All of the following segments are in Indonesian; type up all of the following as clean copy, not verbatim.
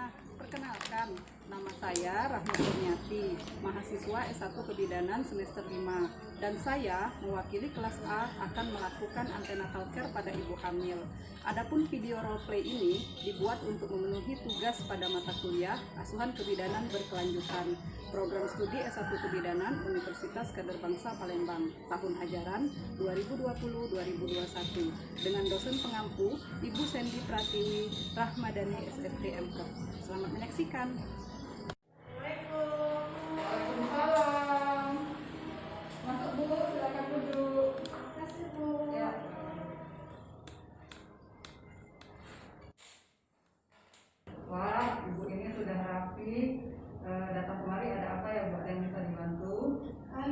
semuanya, perkenalkan, nama saya Rahma Kurniati, mahasiswa S1 Kebidanan semester 5, dan saya mewakili kelas A akan melakukan antenatal care pada ibu hamil. Adapun video roleplay ini dibuat untuk memenuhi tugas pada mata kuliah Asuhan Kebidanan Berkelanjutan, program studi S1 Kebidanan Universitas Kader Bangsa Palembang, tahun ajaran 2020-2021, dengan dosen pengampu Ibu Sandy Pratiwi Rahmadani SSTMK. Selamat menyaksikan. Waalaikumsalam. Masuk Bu, silakan duduk. Makasih Bu. Ya. Wah, Ibu ini sudah rapi. Datang kemari ada apa ya Bu? Ada yang bisa dibantu?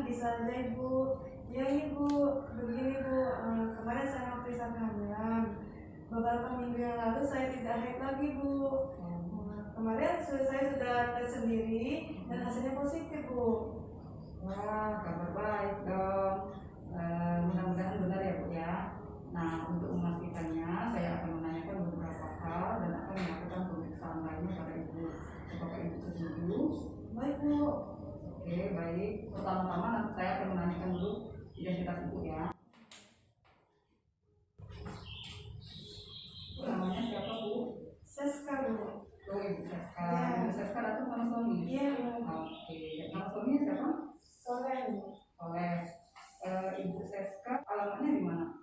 Bisa aja Ibu. Ya ini Bu, begini Bu, kemarin saya mau periksa kehamilan. Beberapa minggu yang lalu saya tidak haid lagi Bu. Kemarin saya sudah tes sendiri dan hasilnya positif Bu. Wah, kabar baik dong. Mudah-mudahan benar ya Bu ya. Nah, untuk memastikannya saya akan menanyakan beberapa hal dan akan melakukan pemeriksaan lainnya pada Ibu. Apakah Ibu setuju? Baik Bu. Oke, baik. Pertama-tama saya akan menanyakan dulu identitas Ibu ya. Namanya siapa Bu? Seska Bu. Oh, Ibu Seska. Ya. Ibu Seska datang sama suami? Iya Bu. Oke, nama suaminya siapa? Soleh Bu. Oleh Ibu Seska, alamatnya di mana?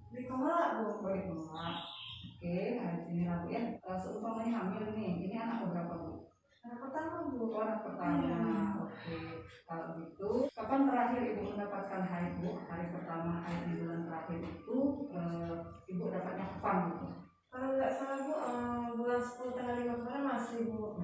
Di Kemala Bu. Oh, di Kemala. Oke, nah di sini lah Bu ya. Seumpamanya hamil nih, ini anak berapa Bu? Anak pertama Bu. Oh, anak pertama. Oke, kalau gitu, kapan terakhir Ibu mendapatkan haid Bu? Hari pertama haid di bulan terakhir itu, Ibu dapatnya kapan gitu? Kalau nggak salah Bu, bulan 10 tanggal 5 kemarin masih Bu.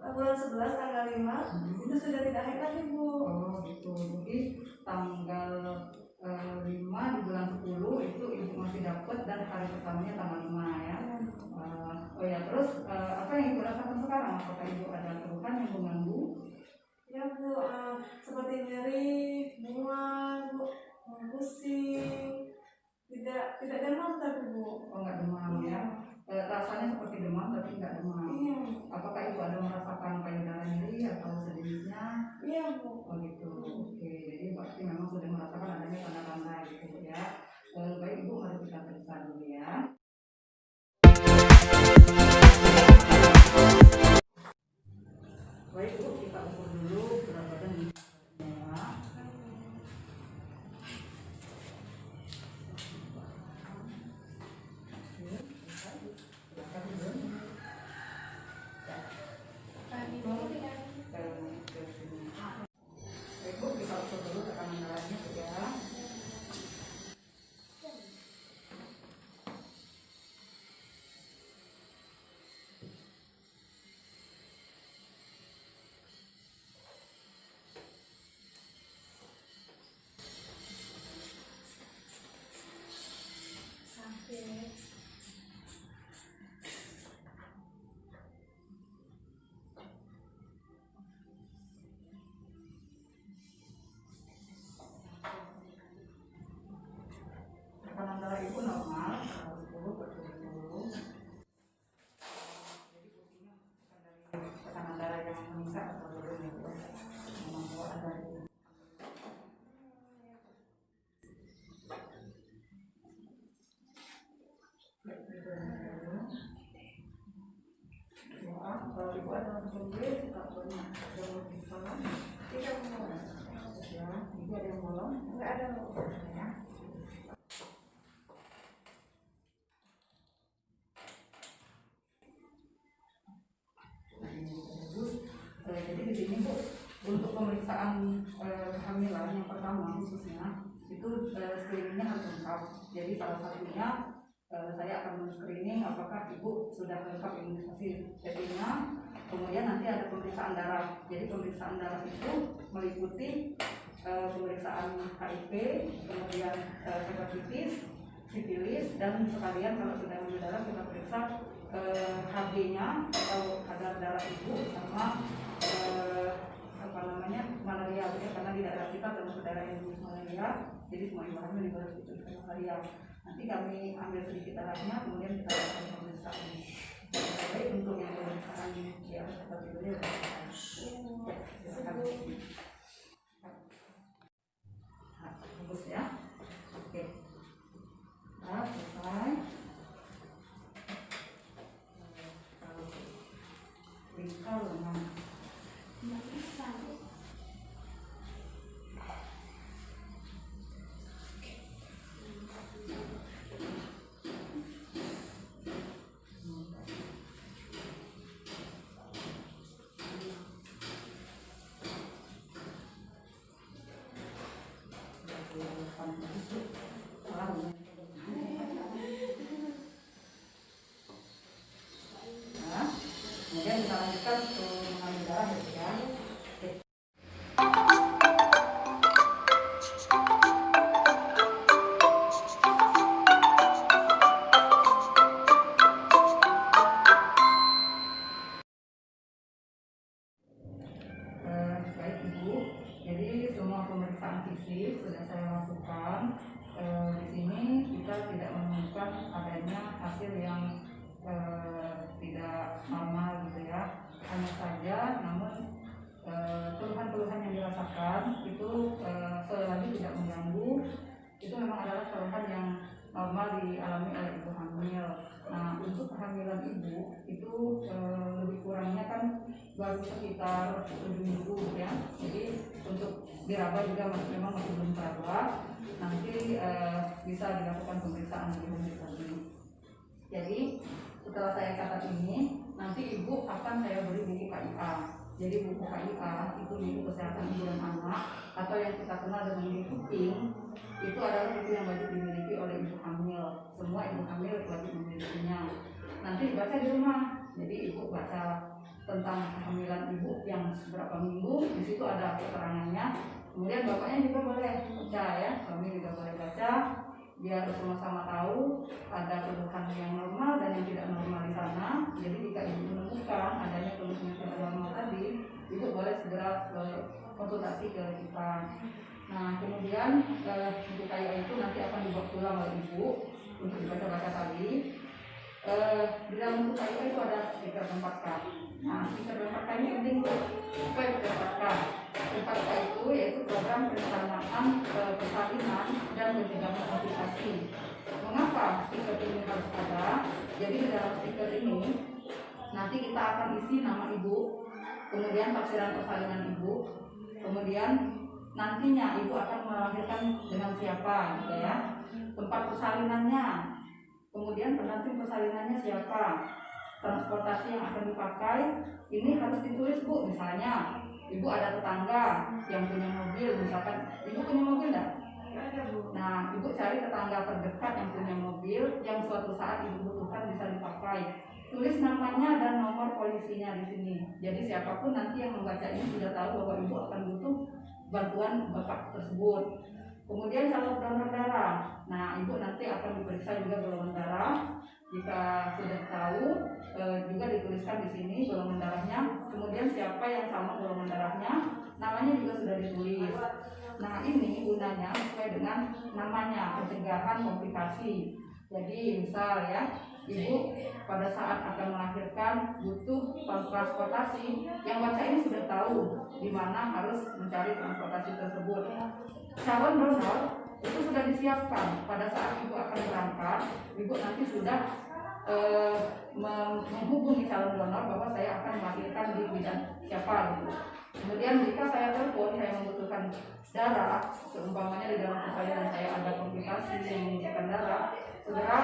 Bulan 11 tanggal 5 itu sudah tidak haid lagi Bu. Oh gitu, jadi tanggal 5 di bulan 10 itu Ibu masih dapat dan hari pertamanya tanggal 5 ya. Oh ya, terus apa yang Ibu rasakan sekarang? Apakah Ibu ada keluhan yang mengganggu? Ya Bu, seperti nyeri, mual Bu, pusing, tidak demam tapi Bu. Oh nggak demam ya? Rasanya seperti demam tapi nggak demam. Iya. Apakah Ibu ada merasakan payudara nyeri atau sejenisnya? Iya Bu. Oh gitu, oke. Jadi pasti memang sudah merasakan adanya tanda-tanda gitu ya. Baik Ibu, mari kita periksa dulu ya. Baik Bu, kita ukur dulu berat badan ya. Baik Bu, kita ukur dulu tekanan darahnya ya. Tekanan darah Ibu normal, 10 per 70. Jadi fungsinya bukan dari tekanan darah yang meningkat atau turun ya Bu. Memang bawaan dari kalau Ibu ada langsung B, tak banyak yang lebih salah. Tidak Bu. Ya, Ibu ada yang bolong? Nggak ada Bu. Ya. Jadi di sini Bu, untuk pemeriksaan kehamilan yang pertama khususnya itu screeningnya harus lengkap. Jadi salah satunya saya akan men-screening apakah Ibu sudah lengkap imunisasi TB-nya. Kemudian nanti ada pemeriksaan darah. Jadi pemeriksaan darah itu meliputi pemeriksaan HIV, kemudian hepatitis, sifilis, dan sekalian kalau sudah ambil darah kita periksa HB-nya atau kadar darah Ibu sama malaria ya, karena di daerah kita termasuk daerah endemik malaria, jadi semua ibu hamil harus diperiksa malaria. Nanti kami ambil sedikit darahnya, kemudian kita lakukan pemeriksaan. medical lengan. Nah, kemudian kita lanjutkan untuk mengambil darah ya. Baik Ibu, jadi semua pemeriksaan fisik sudah saya lakukan. Di sini kita tidak menemukan adanya hasil yang tidak normal gitu ya. Hanya saja, namun keluhan-keluhan yang dirasakan itu selagi tidak mengganggu, itu memang adalah keluhan yang normal dialami oleh ibu hamil. Nah, untuk kehamilan ibu itu lebih kurangnya kan baru sekitar 7 minggu ya. Jadi untuk diraba juga memang masih belum terawat. Nanti bisa dilakukan pemeriksaan lebih lanjut lagi. Jadi setelah saya catat ini, nanti ibu akan saya beri buku KIA. Jadi buku KIA itu buku kesehatan ibu dan anak, atau yang kita kenal dengan buku PINK, itu adalah buku yang wajib dimiliki oleh ibu hamil. Semua ibu hamil wajib memilikinya. Nanti dibaca di rumah. Jadi ibu baca tentang kehamilan ibu yang seberapa minggu, di situ ada keterangannya. Kemudian bapaknya juga boleh baca ya, suami juga boleh baca, biar sama-sama tahu ada keluhan yang normal dan yang tidak normal di sana. Jadi jika ibu menemukan adanya keluhan yang tidak normal tadi, ibu boleh segera konsultasi ke kita. Nah, kemudian buku KIA itu nanti akan dibawa pulang oleh ibu untuk dibaca-baca tadi. Di dalam buku KIA itu ada stiker 4K. Nah, stiker 4K ini penting. Apa itu 4K? 4K itu yaitu program perencanaan persalinan dan pencegahan komplikasi. Mengapa stiker ini harus ada? Jadi di dalam stiker ini nanti kita akan isi nama ibu, kemudian tafsiran persalinan ibu, kemudian nantinya ibu akan melahirkan dengan siapa, gitu ya, tempat persalinannya, kemudian pendamping persalinannya siapa, transportasi yang akan dipakai, ini harus ditulis Bu. Misalnya ibu ada tetangga yang punya mobil, misalkan ibu punya mobil enggak? Nah, ibu cari tetangga terdekat yang punya mobil yang suatu saat ibu butuhkan bisa dipakai. Tulis namanya dan nomor polisinya di sini. Jadi siapapun nanti yang membaca ini sudah tahu bahwa ibu akan butuh bantuan bapak tersebut. Kemudian calon donor darah. Nah, ibu nanti akan diperiksa juga golongan darah. Jika sudah tahu, juga dituliskan di sini golongan darahnya. Kemudian siapa yang sama golongan darahnya, namanya juga sudah ditulis. Nah, ini gunanya sesuai dengan namanya, pencegahan komplikasi. Jadi misal ya, ibu pada saat akan melahirkan butuh transportasi, yang baca ini sudah tahu di mana harus mencari transportasi tersebut. Calon donor itu sudah disiapkan pada saat ibu akan berangkat, ibu nanti sudah menghubungi calon donor bahwa saya akan melahirkan di bidang siapa gitu. Kemudian jika saya telepon, saya membutuhkan darah, seumpamanya di dalam persalinan saya ada komplikasi yang membutuhkan darah, segera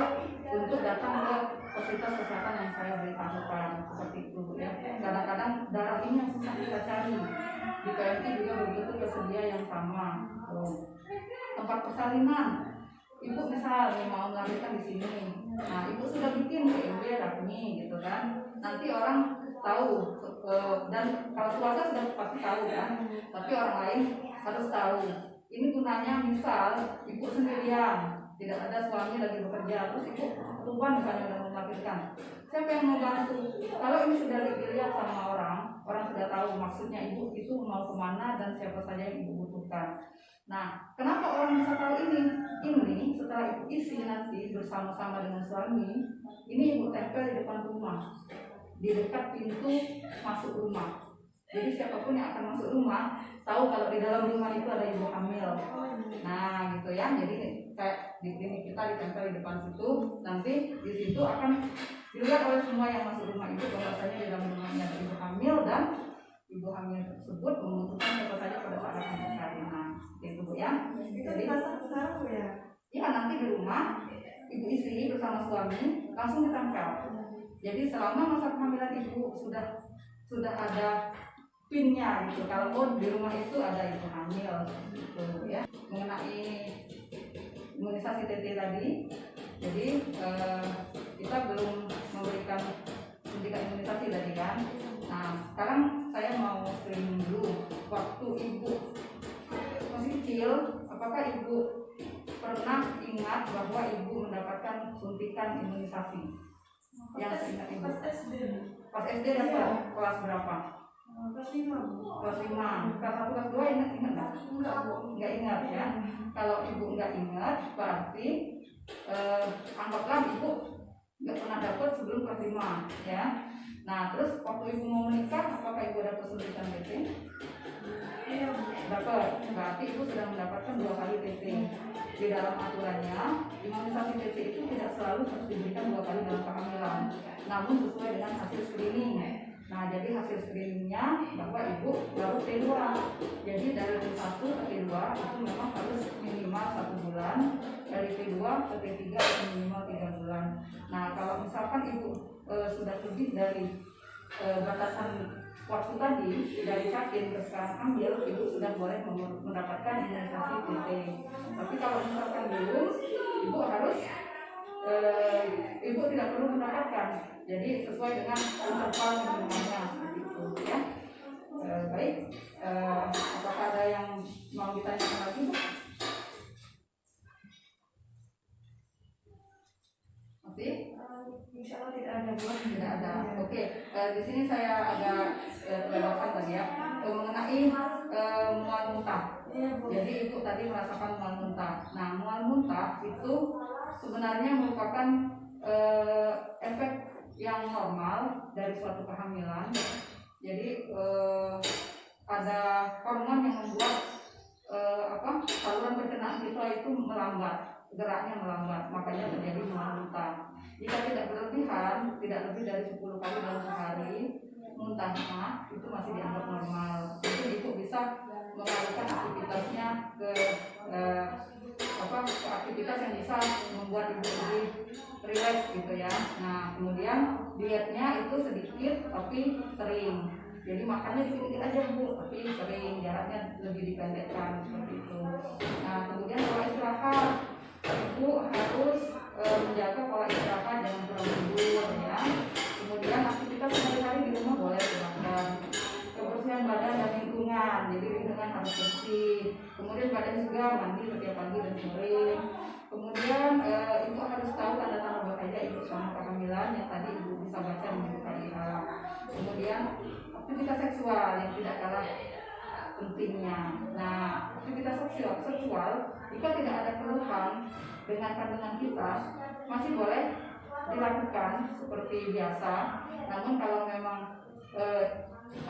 untuk datang ke fasilitas kesehatan yang saya beritahukan, seperti itu ya. Kadang-kadang darah ini yang susah kita cari. Di KMI juga begitu, tersedia yang sama. Tempat persalinan, ibu misalnya mau melahirkan di sini, nah ibu sudah bikin PMB resmi gitu kan. Nanti orang tahu, dan kalau keluarga sudah pasti tahu kan, tapi orang lain harus tahu. Ini gunanya misal ibu sendirian, tidak ada suami lagi bekerja, terus ibu lupa misalnya udah melahirkan, siapa yang mau bantu? Kalau ini sudah dilihat sama orang sudah tahu maksudnya ibu itu mau kemana dan siapa saja yang ibu butuhkan. Nah, kenapa orang bisa tahu ini? Ini setelah ibu isi nanti bersama-sama dengan suami, ini ibu tempel di depan rumah, di dekat pintu masuk rumah. Jadi siapapun yang akan masuk rumah tahu kalau di dalam rumah itu ada ibu hamil. Nah, gitu ya. Jadi kayak ini kita ditempel di depan situ, nanti di situ akan dilihat oleh semua yang masuk rumah itu bahwasanya di dalam rumahnya ada ibu hamil. ibu hamil tersebut membutuhkan siapa saja pada saat akan bersalin. Nah, itu Bu ya. Itu Jadi dipasang sekarang Bu ya? ya nanti di rumah ibu istri bersama suami langsung ditempel. Jadi selama masa kehamilan ibu sudah ada pinnya gitu. Kalau di rumah itu ada ibu hamil gitu ya. Mengenai imunisasi TT tadi, jadi kita belum memberikan suntikan imunisasi tadi kan. Nah sekarang saya mau screening dulu. Waktu ibu masih kecil, apakah ibu pernah ingat bahwa ibu mendapatkan suntikan imunisasi? Yang seingat ibu. Pas SD. Pas SD dapat kelas berapa? Kelas 5 Bu. Kelas 5. Kelas 1, kelas 2 ingat nggak? Enggak Bu. Nggak ingat ya. Kalau ibu nggak ingat, berarti anggaplah ibu nggak pernah dapat sebelum kelas 5 ya. Nah terus waktu ibu mau menikah, apakah ibu dapat suntikan TT? Iya Bu. Dapat. Berarti ibu sudah mendapatkan 2 kali TT. Di dalam aturannya, imunisasi TT itu tidak selalu harus diberikan 2 kali dalam kehamilan, namun sesuai dengan hasil screening. Nah, jadi hasil screeningnya bahwa ibu baru T2. Jadi dari T1 ke T2 itu memang harus minimal 1 bulan, dari T2 ke T3 itu minimal 3 bulan. Nah, kalau misalkan ibu sudah lebih dari batasan waktu tadi dari yakin ke sekarang hamil, ibu sudah boleh mendapatkan imunisasi TT. Tapi kalau misalkan belum, ibu harus ibu tidak perlu mendapatkan. Jadi sesuai dengan interval minimalnya seperti itu ya. Baik, apakah ada yang mau ditanyakan lagi Bu? Masih? Insya Allah tidak ada Bu. Tidak ada. Oke, di sini saya agak terlewatkan tadi ya mengenai mual muntah. Iya Bu. Jadi ibu tadi merasakan mual muntah. Nah, mual muntah itu sebenarnya merupakan efek yang normal dari suatu kehamilan. Jadi ada hormon yang membuat saluran pencernaan kita itu melambat, geraknya melambat, makanya terjadi mual muntah. Jika tidak berlebihan, tidak lebih dari 10 kali dalam sehari, muntahnya itu masih dianggap normal. Jadi ibu bisa mengalihkan aktivitasnya ke aktivitas yang bisa membuat ibu lebih rileks gitu ya. Nah kemudian dietnya itu sedikit tapi sering. Jadi makannya dikit-dikit aja Bu, tapi sering, jaraknya lebih dipendekkan seperti itu. Nah kemudian pola istirahat, ibu harus menjaga pola istirahat, jangan kurang tidur ya. Kemudian aktivitas sehari-hari di rumah boleh dilakukan. Kebersihan badan dan lingkungan, jadi lingkungan harus bersih. Kemudian badan juga mandi setiap pagi dan sore. Kemudian ibu harus tahu tanda-tanda bahaya ibu selama kehamilan yang tadi ibu bisa baca di buku KIH. Kemudian aktivitas seksual yang tidak kalah pentingnya. Nah, aktivitas seksual jika tidak ada keluhan dengan kandungan kita masih boleh dilakukan seperti biasa. Namun kalau memang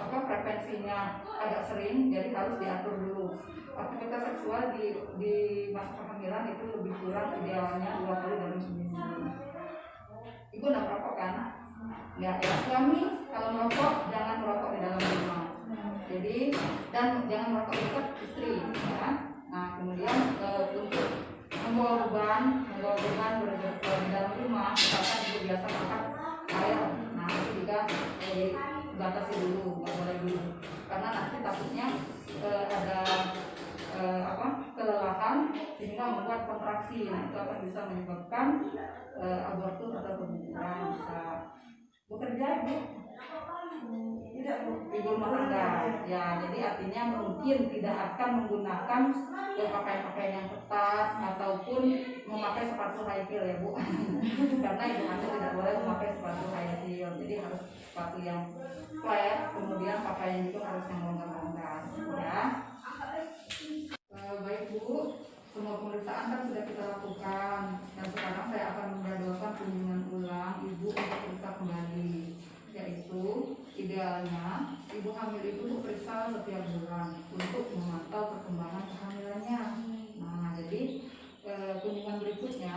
frekuensinya agak sering, jadi harus diatur dulu. Aktivitas seksual di masa kehamilan itu lebih kurang idealnya 2 kali dalam seminggu. Ibu nggak merokok kan? Nggak ya. Suami kalau merokok jangan merokok di dalam rumah. Jadi dan jangan merokok dekat istri ya. Nah kemudian untuk membawa beban di dalam rumah, misalkan ibu biasa makan air, nah itu juga dibatasi dulu, nggak boleh dulu, karena nanti takutnya ada kelelahan sehingga membuat kontraksi. Nah itu akan bisa menyebabkan abortus atau keguguran. Bisa bekerja ibu? Tidak Bu. Ibu rumah tangga ya, jadi artinya mungkin tidak akan menggunakan pakaian-pakaian yang ketat ataupun memakai sepatu high heel ya Bu. Karena ibu hamil tidak boleh memakai sepatu high heel, jadi harus sepatu yang flat, kemudian pakaian itu harus yang longgar-longgar ya. Baik Bu, semua pemeriksaan kan sudah kita lakukan dan sekarang saya akan menjadwalkan kunjungan ulang ibu untuk periksa kembali, yaitu idealnya ibu hamil itu periksa setiap bulan untuk memantau perkembangan kehamilannya. Nah jadi kunjungan berikutnya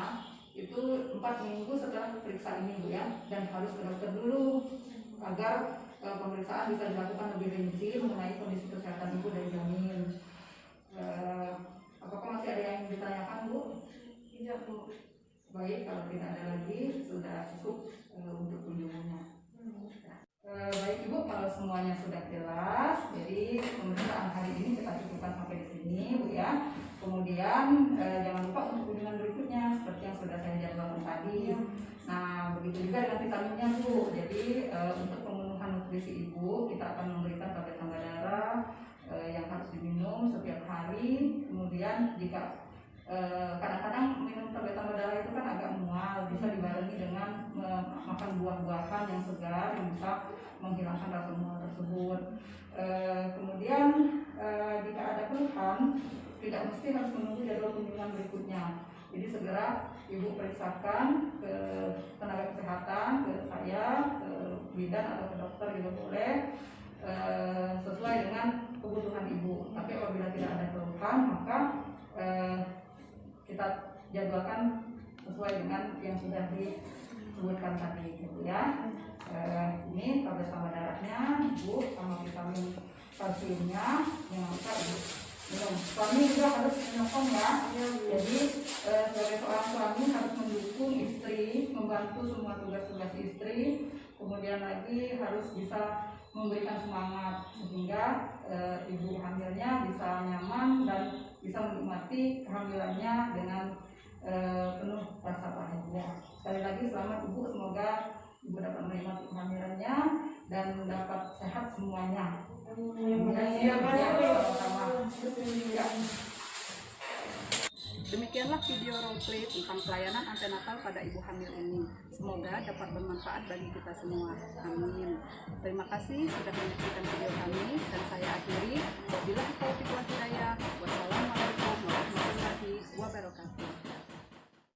itu 4 minggu setelah periksa ini Bu ya, dan harus ke dokter dulu agar pemeriksaan bisa dilakukan lebih rinci mengenai kondisi kesehatan ibu dan janin. Apakah masih ada yang ditanyakan, Bu? Tidak, Bu. Baik, kalau tidak ada lagi sudah cukup untuk kunjungannya. Baik Ibu, kalau semuanya sudah jelas, jadi pemeriksaan hari ini kita cukupkan sampai di sini, Bu ya. Kemudian jangan lupa untuk kunjungan berikutnya seperti yang sudah saya jadwalkan tadi. Nah, begitu juga dengan vitaminnya, Bu. Jadi untuk pemenuhan nutrisi ibu, kita akan memberikan tablet tambah darah yang harus diminum setiap hari. Kemudian jika kadang-kadang minum tablet tambah darah itu kan agak mual, bisa dibarengi dengan makan buah-buahan yang segar yang bisa menghilangkan rasa mual tersebut. Kemudian jika ada keluhan, tidak mesti harus menunggu jadwal kunjungan berikutnya. Jadi segera ibu periksakan ke tenaga kesehatan, ke saya, ke bidan atau ke dokter juga boleh, sesuai dengan kebutuhan ibu. Tapi apabila tidak ada keluhan, maka kita jadwalkan sesuai dengan yang sudah disebutkan tadi, gitu ya. Ini tablet tambah darahnya, ibu, sama vitamin kalsiumnya yang bisa ibu minum. Suami juga harus minum ya. Jadi sebagai seorang suami harus mendukung istri, membantu semua tugas-tugas istri, kemudian lagi harus bisa memberikan semangat sehingga ibu hamilnya bisa nyaman dan bisa menikmati kehamilannya dengan penuh rasa bahagia. Sekali lagi selamat Ibu, semoga Ibu dapat menikmati kehamilannya dan dapat sehat semuanya. Demikianlah video roleplay tentang pelayanan antenatal pada ibu hamil ini. Semoga dapat bermanfaat bagi kita semua. Amin. Terima kasih sudah menyaksikan video kami dan saya akhiri. Wabillahi taufiq wal hidayah. Wassalamualaikum warahmatullahi wabarakatuh.